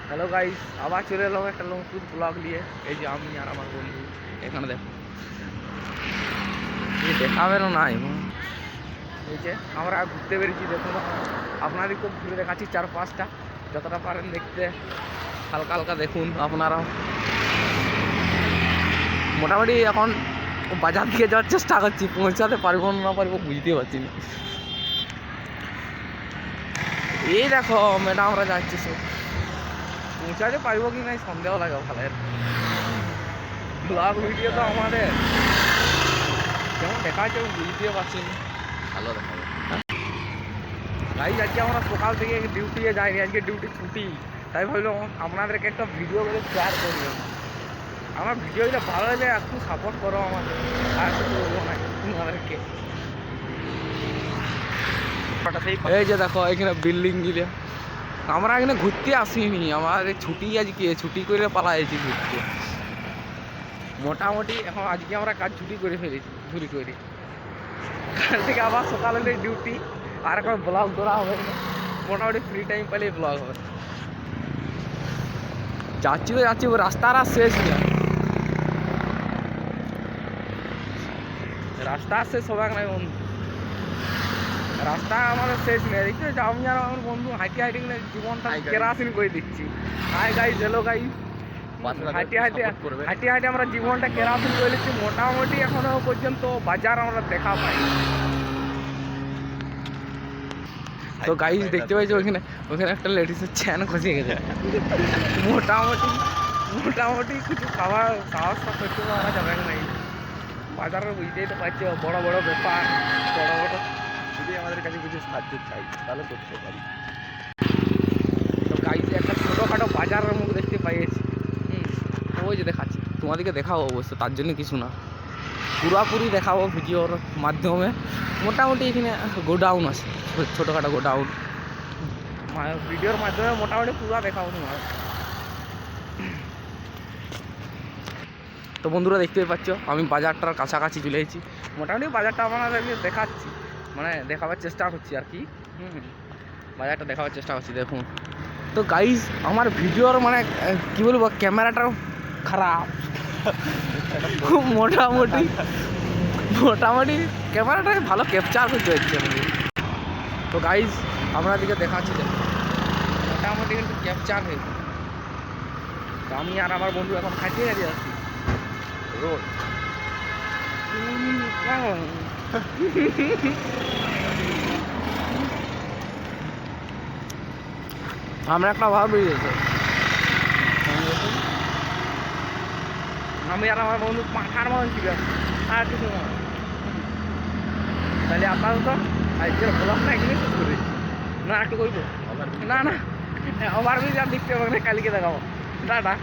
Hello guys, আবার চলে এলাম একটা নতুন ব্লগ নিয়ে। এই যে আমি আর আমার বন্ধু এখানে দেখো, দেখাবে না নাই, এই যে আমরা ঘুরতে বেরিয়েছি। দেখুন আপনাদেরকেও ঘুরে দেখাচ্ছি চারপাশটা, যতটা পারেন দেখতে হালকা হালকা দেখুন আপনারাও। মোটামুটি এখন বাজার দিকে যাওয়ার চেষ্টা করছি, পৌঁছাতে পারবো না পারবো বুঝতে পারছি না। এই দেখো ম্যাডাম, আমরা যাচ্ছি সব, পৌঁছাতে পারবো কি নাই সন্দেহ লাগে ভালো। ব্লগ ভিডিও তো আমাদের যেমন দেখা যাচ্ছে বুঝতে পারছি না, ভালো দেখাবো। গাইজ আজকে আমরা সকাল থেকে ডিউটিতে যাইনি, আজকে ডিউটি ছুটি, তাই ভাবলাম আপনাদেরকে একটা ভিডিও করে শেয়ার করবো। আমার ভিডিওগুলো ভালো লাগলে একটু সাপোর্ট করো আমাদের, আর কিছু বলবো না তোমাদেরকে। এই যে দেখো এখানে বিল্ডিং গিলে, আমরা এখানে ঘুরতে আসিনি, আমাদের ছুটি আজকে, ছুটি করে পালাইছি ঘুরতে। মোটামুটি এখন আজকে আমরা কাজ ছুটি করে ফেলেছি, ঘুরি করে। কাল থেকে আবার সকাল হলে ডিউটি, আর এখন ব্লগ করা হবে না। মোটামুটি ফ্রি টাইম পেলেই ব্লগ হবে। যাচ্ছি তো যাচ্ছি, রাস্তার আর শেষ নেই, রাস্তা আর শেষ হবে না বন্ধু, রাস্তা আমাদের শেষ নেই। দেখছি আমি আর আমার বন্ধু হাঁটি হাঁটি জীবনটা কেরাসিন করে দিচ্ছি। হাই গাইজ, হ্যালো গাইজ, হাঁটি হাঁটি হাঁটি হাঁটি আমরা জীবনটা কেরাসিন করে দিচ্ছি। মোটামুটি এখনো পর্যন্ত বাজার আমরা দেখা পাই। তো গাইজ দেখতে পাইছো ওইখানে, ওইখানে একটা লেডিসের চ্যান খসে গেছে। মোটামুটি মোটামুটি কিছু খাওয়ার সাহসটা করতে পারা যাবে না। বাজারে বুঝতেই তো পারছি, বড় বড় ব্যাপার, বড় বড়। যদি আমাদের কাছে কিছু সাহায্য চাই তাহলে করতে পারি। তো গাইজে একটা ছোটোখাটো বাজারের মুখ দেখতে পাইছি। ওই যে দেখাচ্ছি, তোমাদেরকে দেখাবো অবশ্য, তার জন্য কিছু না, পুরোপুরি দেখাবো ভিডিওর মাধ্যমে। মোটামুটি এখানে গোডাউন আছে, ছোটোখাটো গোডাউন, ভিডিওর মাধ্যমে মোটামুটি পুরো দেখাবো তোমার। তো বন্ধুরা দেখতেই পাচ্ছ আমি বাজারটার কাছাকাছি চলে এসেছি। মোটামুটি বাজারটা আপনাদেরকে দেখাচ্ছি, মানে দেখাবার চেষ্টা করছি আর কি। বাজারটা দেখাবার চেষ্টা করছি দেখুন। তো গাইজ আমার ভিডিওর মানে কী বলবো, ক্যামেরাটাও খারাপ। মোটামুটি মোটামুটি ক্যামেরাটাকে ভালো ক্যাপচার করতে হচ্ছে। তো গাইজ আপনাদেরকে দেখাচ্ছি, মোটামুটি কিন্তু ক্যাপচার হয়েছে। তো আমি আর আমার বন্ধু এখন হাঁটিয়ে হাঁটিয়ে আসছি রোড। আমরা একটা ভাব বেরিয়েছে, আমি আর আমার বন্ধু পাখার মতন ছিল, আর কিছু না। তাহলে আপাতত আজকের ব্লগটা এখানে শেষ করে দিচ্ছি। না একটু করবো, না না আবার যা দেখতে পাবো, কালকে দেখাবো। টাটা।